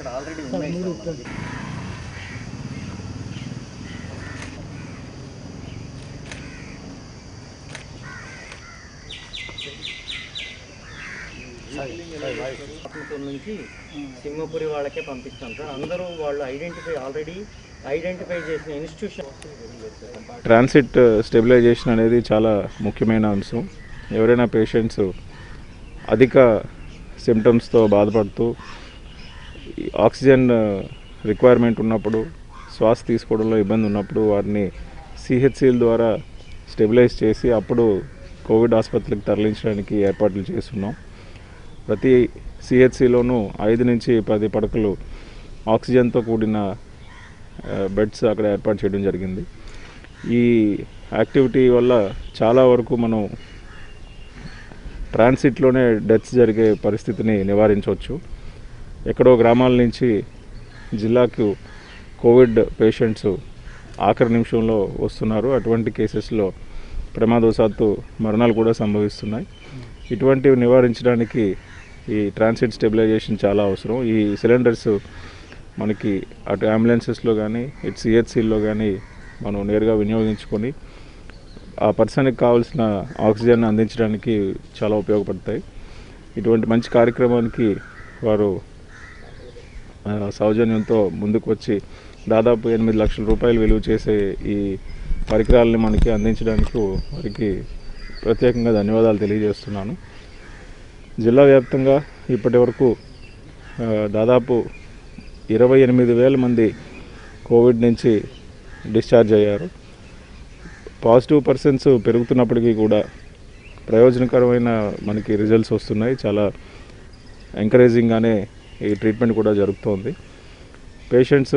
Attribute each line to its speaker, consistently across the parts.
Speaker 1: అక్కడ ఆల్రెడీ ఉన్నాయి. నుంచి సింహపురి వాళ్ళకే పంపిస్తాం సార్. అందరూ వాళ్ళు ఐడెంటిఫై చేసిన ఇన్స్టిట్యూషన్.
Speaker 2: ట్రాన్సిట్ స్టెబిలైజేషన్ అనేది చాలా ముఖ్యమైన అంశం. ఎవరైనా పేషెంట్స్ అధిక సిమ్టమ్స్తో బాధపడుతూ ఆక్సిజన్ రిక్వైర్మెంట్ ఉన్నప్పుడు, శ్వాస తీసుకోవడంలో ఇబ్బంది ఉన్నప్పుడు వారిని సిహెచ్సిల ద్వారా స్టెబిలైజ్ చేసి అప్పుడు కోవిడ్ ఆసుపత్రికి తరలించడానికి ఏర్పాట్లు చేస్తున్నాం. ప్రతి సిహెచ్సిలోనూ 5 నుంచి 10 పడకలు ఆక్సిజన్తో కూడిన బెడ్స్ అక్కడ ఏర్పాటు చేయడం జరిగింది. ఈ యాక్టివిటీ వల్ల చాలా వరకు మనం ట్రాన్సిట్లోనే డెత్స్ జరిగే పరిస్థితిని నివారించవచ్చు. ఎక్కడో గ్రామాల నుంచి జిల్లాకు కోవిడ్ పేషెంట్స్ ఆఖరి నిమిషంలో వస్తున్నారు. అటువంటి కేసెస్లో ప్రమాదవశాత్తు మరణాలు కూడా సంభవిస్తున్నాయి. ఇటువంటివి నివారించడానికి ఈ ట్రాన్సిట్ స్టెబిలైజేషన్ చాలా అవసరం. ఈ సిలిండర్స్ మనకి అటు అంబులెన్సెస్లో కానీ ఇటు సిహెచ్సిల్లో కానీ మనం నేరుగా వినియోగించుకొని ఆ పర్సన్కి కావాల్సిన ఆక్సిజన్ అందించడానికి చాలా ఉపయోగపడతాయి. ఇటువంటి మంచి కార్యక్రమానికి వారు సౌజన్యంతో ముందుకు వచ్చి దాదాపు 8 లక్షల రూపాయలు విలువ చేసే ఈ పరికరాలని మనకి అందించడానికి వారికి ప్రత్యేకంగా ధన్యవాదాలు తెలియజేస్తున్నాను. జిల్లా వ్యాప్తంగా ఇప్పటి వరకు దాదాపు 28,000 మంది కోవిడ్ నుంచి డిశ్చార్జ్ అయ్యారు. పాజిటివ్ పర్సన్స్ పెరుగుతున్నప్పటికీ కూడా ప్రయోజనకరమైన మనకి రిజల్ట్స్ వస్తున్నాయి. చాలా ఎంకరేజింగ్గానే ఈ ట్రీట్మెంట్ కూడా జరుగుతోంది. పేషెంట్స్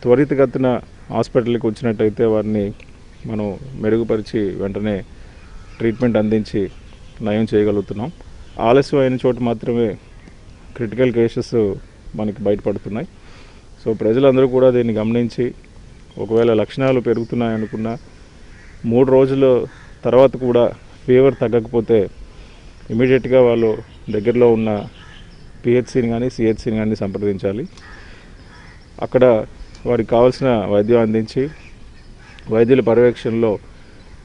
Speaker 2: త్వరితగతిన హాస్పిటల్కి వచ్చినట్టయితే వారిని మనం మెరుగుపరిచి వెంటనే ట్రీట్మెంట్ అందించి నయం చేయగలుగుతున్నాం. ఆలస్యం అయిన చోట మాత్రమే క్రిటికల్ కేసెస్ మనకి బయటపడుతున్నాయి. సో ప్రజలందరూ కూడా దీన్ని గమనించి ఒకవేళ లక్షణాలు పెరుగుతున్నాయనుకున్నా 3 రోజుల తర్వాత కూడా ఫీవర్ తగ్గకపోతే ఇమీడియట్గా వాళ్ళు దగ్గరలో ఉన్న పిహెచ్సిని కానీ సిహెచ్సిని కానీ సంప్రదించాలి. అక్కడ వారికి కావాల్సిన వైద్యం అందించి వైద్యుల పర్యవేక్షణలో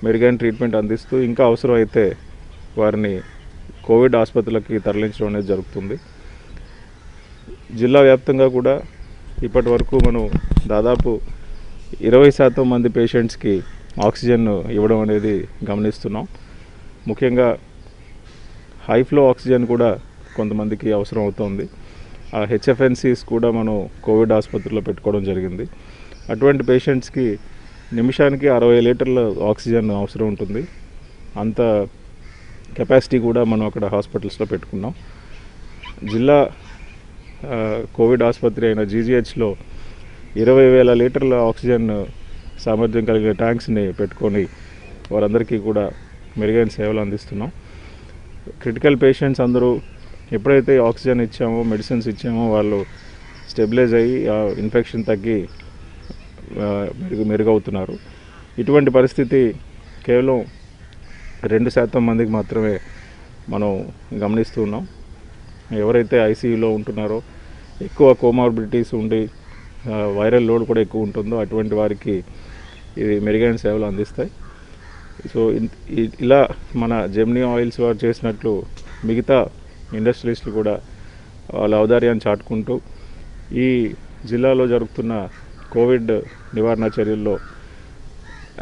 Speaker 2: మెరుగైన ట్రీట్మెంట్ అందిస్తూ ఇంకా అవసరమైతే వారిని కోవిడ్ ఆసుపత్రులకి తరలించడం అనేది జరుగుతుంది. జిల్లా వ్యాప్తంగా కూడా ఇప్పటి వరకు మనం దాదాపు 20% మంది పేషెంట్స్కి ఆక్సిజన్ ఇవ్వడం అనేది గమనిస్తున్నాం. ముఖ్యంగా హై ఫ్లో ఆక్సిజన్ కూడా కొంతమందికి అవసరం అవుతుంది. ఆ హెచ్ఎఫ్ఎన్సీస్ కూడా మనం కోవిడ్ ఆసుపత్రిలో పెట్టుకోవడం జరిగింది. అటువంటి పేషెంట్స్కి నిమిషానికి 60 లీటర్ల ఆక్సిజన్ అవసరం ఉంటుంది. అంత కెపాసిటీ కూడా మనం అక్కడ హాస్పిటల్స్లో పెట్టుకున్నాం. జిల్లా కోవిడ్ ఆసుపత్రి అయిన జీజీహెచ్లో 20,000 లీటర్ల ఆక్సిజన్ సామర్థ్యం కలిగిన ట్యాంక్స్ని పెట్టుకొని వారందరికీ కూడా మెరుగైన సేవలు అందిస్తున్నాం. క్రిటికల్ పేషెంట్స్ అందరూ ఎప్పుడైతే ఆక్సిజన్ ఇచ్చామో, మెడిసిన్స్ ఇచ్చామో వాళ్ళు స్టెబిలైజ్ అయ్యి ఆ ఇన్ఫెక్షన్ తగ్గి మెరుగవుతున్నారు. ఇటువంటి పరిస్థితి కేవలం 2% మందికి మాత్రమే మనం గమనిస్తూ ఉన్నాం. ఎవరైతే ఐసీయూలో ఉంటున్నారో, ఎక్కువ కోమార్బిడిటీస్ ఉండి వైరల్ లోడ్ కూడా ఎక్కువ ఉంటుందో అటువంటి వారికి ఇది మెరుగైన సేవలు అందిస్తాయి. సో ఇలా మన జెమినీ ఆయిల్స్ వారు చేసినట్లు మిగతా ఇండస్ట్రీస్లు కూడా వాళ్ళ ఔదార్యాన్ని చాటుకుంటూ ఈ జిల్లాలో జరుగుతున్న కోవిడ్ నివారణ చర్యల్లో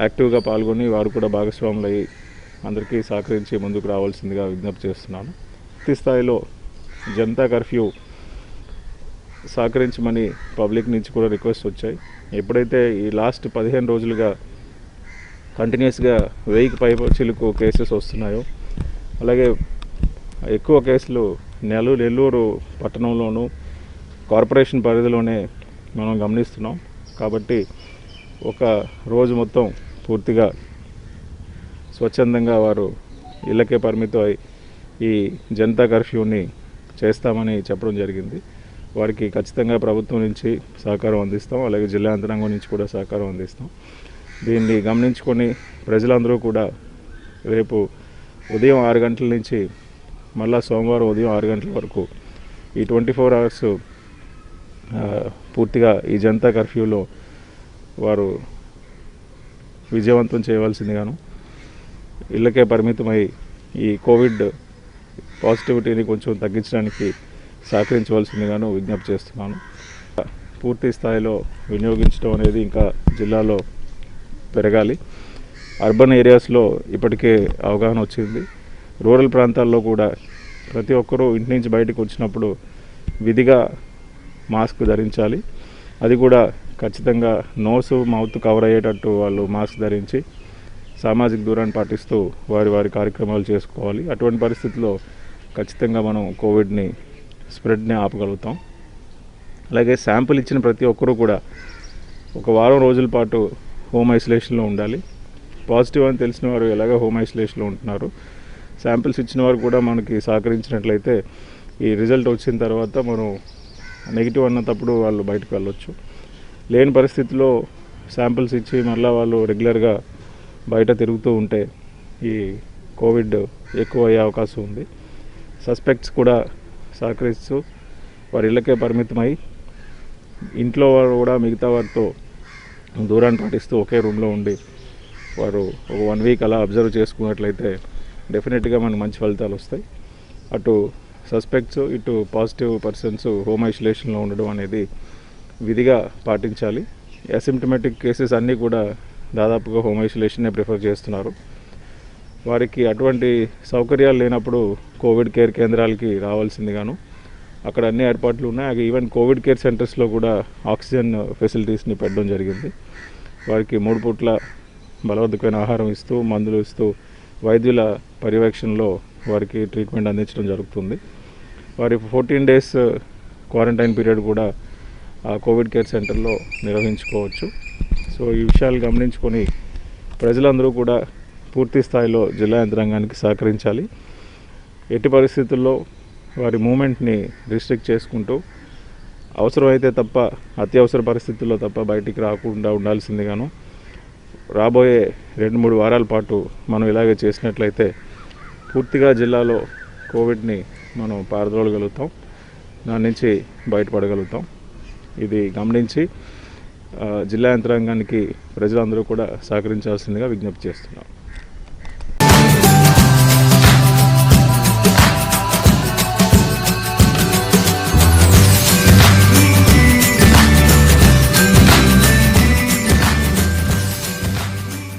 Speaker 2: యాక్టివ్గా పాల్గొని వారు కూడా భాగస్వాములు అయ్యి అందరికీ సహకరించి ముందుకు రావాల్సిందిగా విజ్ఞప్తి చేస్తున్నాను. పూర్తి స్థాయిలో జనతా కర్ఫ్యూ సహకరించమని పబ్లిక్ నుంచి కూడా రిక్వెస్ట్ వచ్చాయి. ఎప్పుడైతే ఈ లాస్ట్ 15 రోజులుగా కంటిన్యూస్గా 1000కి పైచిలుకు కేసెస్ వస్తున్నాయో, అలాగే ఎక్కువ కేసులు నెల్లూరు పట్టణంలోనూ కార్పొరేషన్ పరిధిలోనే మనం గమనిస్తున్నాం. కాబట్టి ఒక రోజు మొత్తం పూర్తిగా స్వచ్ఛందంగా వారు ఇళ్ళకే పరిమితం అయి ఈ జనతా కర్ఫ్యూని చేస్తామని చెప్పడం జరిగింది. వారికి ఖచ్చితంగా ప్రభుత్వం నుంచి సహకారం అందిస్తాం, అలాగే జిల్లా యంత్రాంగం నుంచి కూడా సహకారం అందిస్తాం. దీన్ని గమనించుకొని ప్రజలందరూ కూడా రేపు ఉదయం 6 గంటల నుంచి మళ్ళీ సోమవారం ఉదయం 6 గంటల వరకు ఈ 24 అవర్స్ పూర్తిగా ఈ జనతా కర్ఫ్యూలో వారు విజయవంతం చేయవలసిందిగాను, ఇళ్ళకే పరిమితమై ఈ కోవిడ్ పాజిటివిటీని కొంచెం తగ్గించడానికి సహకరించవలసిందిగాను విజ్ఞప్తి చేస్తున్నాను. పూర్తి స్థాయిలో వినియోగించడం అనేది ఇంకా జిల్లాలో పెరగాలి. అర్బన్ ఏరియాస్లో ఇప్పటికే అవగాహన వచ్చింది. రూరల్ ప్రాంతాల్లో కూడా ప్రతి ఒక్కరూ ఇంటి నుంచి బయటకు వచ్చినప్పుడు విధిగా మాస్క్ ధరించాలి. అది కూడా ఖచ్చితంగా నోసు మౌత్ కవర్ అయ్యేటట్టు వాళ్ళు మాస్క్ ధరించి సామాజిక దూరాన్ని పాటిస్తూ వారి కార్యక్రమాలు చేసుకోవాలి. అటువంటి పరిస్థితుల్లో ఖచ్చితంగా మనం కోవిడ్ని స్ప్రెడ్ని ఆపగలుగుతాం. అలాగే శాంపుల్ ఇచ్చిన ప్రతి ఒక్కరూ కూడా ఒక వారం రోజుల పాటు హోమ్ ఐసోలేషన్లో ఉండాలి. పాజిటివ్ అని తెలిసిన వారు ఎలాగో హోమ్ ఐసోలేషన్లో ఉంటున్నారు. శాంపిల్స్ ఇచ్చిన వారు కూడా మనకి సహకరించినట్లయితే ఈ రిజల్ట్ వచ్చిన తర్వాత మనం నెగిటివ్ అన్నప్పుడు వాళ్ళు బయటకు వెళ్ళొచ్చు. లేని పరిస్థితిలో శాంపిల్స్ ఇచ్చి మళ్ళీ వాళ్ళు రెగ్యులర్గా బయట తిరుగుతూ ఉంటే ఈ కోవిడ్ ఎక్కువ అయ్యే అవకాశం ఉంది. సస్పెక్ట్స్ కూడా సహకరిస్తూ వారి ఇళ్ళకే పరిమితమై ఇంట్లో వారు కూడా మిగతా వారితో దూరాన్ని పాటిస్తూ ఒకే రూమ్లో ఉండి వారు ఒక 1 వీక్ అలా అబ్జర్వ్ చేసుకున్నట్లయితే డెఫినెట్గా మనకు మంచి ఫలితాలు వస్తాయి. అటు సస్పెక్ట్స్ ఇటు పాజిటివ్ పర్సన్స్ హోమ్ ఐసోలేషన్లో ఉండడం అనేది విధిగా పాటించాలి. అసిమ్టమాటిక్ కేసెస్ అన్నీ కూడా దాదాపుగా హోమ్ ఐసోలేషన్నే ప్రిఫర్ చేస్తున్నారు. వారికి అటువంటి సౌకర్యాలు లేనప్పుడు కోవిడ్ కేర్ కేంద్రాలకి రావాల్సిందిగాను అక్కడ అన్ని ఏర్పాట్లు ఉన్నాయి. ఈవెన్ కోవిడ్ కేర్ సెంటర్స్లో కూడా ఆక్సిజన్ ఫెసిలిటీస్ని పెట్టడం జరిగింది. వారికి 3 పూట్ల బలవర్ధకమైన ఆహారం ఇస్తూ మందులు ఇస్తూ వైద్యుల పర్యవేక్షణలో వారికి ట్రీట్మెంట్ అందించడం జరుగుతుంది. వారి 14 days క్వారంటైన్ పీరియడ్ కూడా ఆ కోవిడ్ కేర్ సెంటర్లో నిర్వహించుకోవచ్చు. సో ఈ విషయాలు గమనించుకొని ప్రజలందరూ కూడా పూర్తి స్థాయిలో జిల్లా యంత్రాంగానికి సహకరించాలి. ఎట్టి పరిస్థితుల్లో వారి మూమెంట్ని రిస్ట్రిక్ట్ చేసుకుంటూ అవసరమైతే తప్ప అత్యవసర పరిస్థితుల్లో తప్ప బయటికి రాకుండా ఉండాల్సిందిగాను రాబోయే 2-3 వారాల పాటు మనం ఇలాగే చేసినట్లయితే పూర్తిగా జిల్లాలో కోవిడ్ని మనం పారదోలగలుగుతాం, దాని నుంచి బయటపడగలుగుతాం. ఇది గమనించి జిల్లా యంత్రాంగానికి ప్రజలందరూ కూడా సహకరించాల్సిందిగా విజ్ఞప్తి చేస్తున్నాం.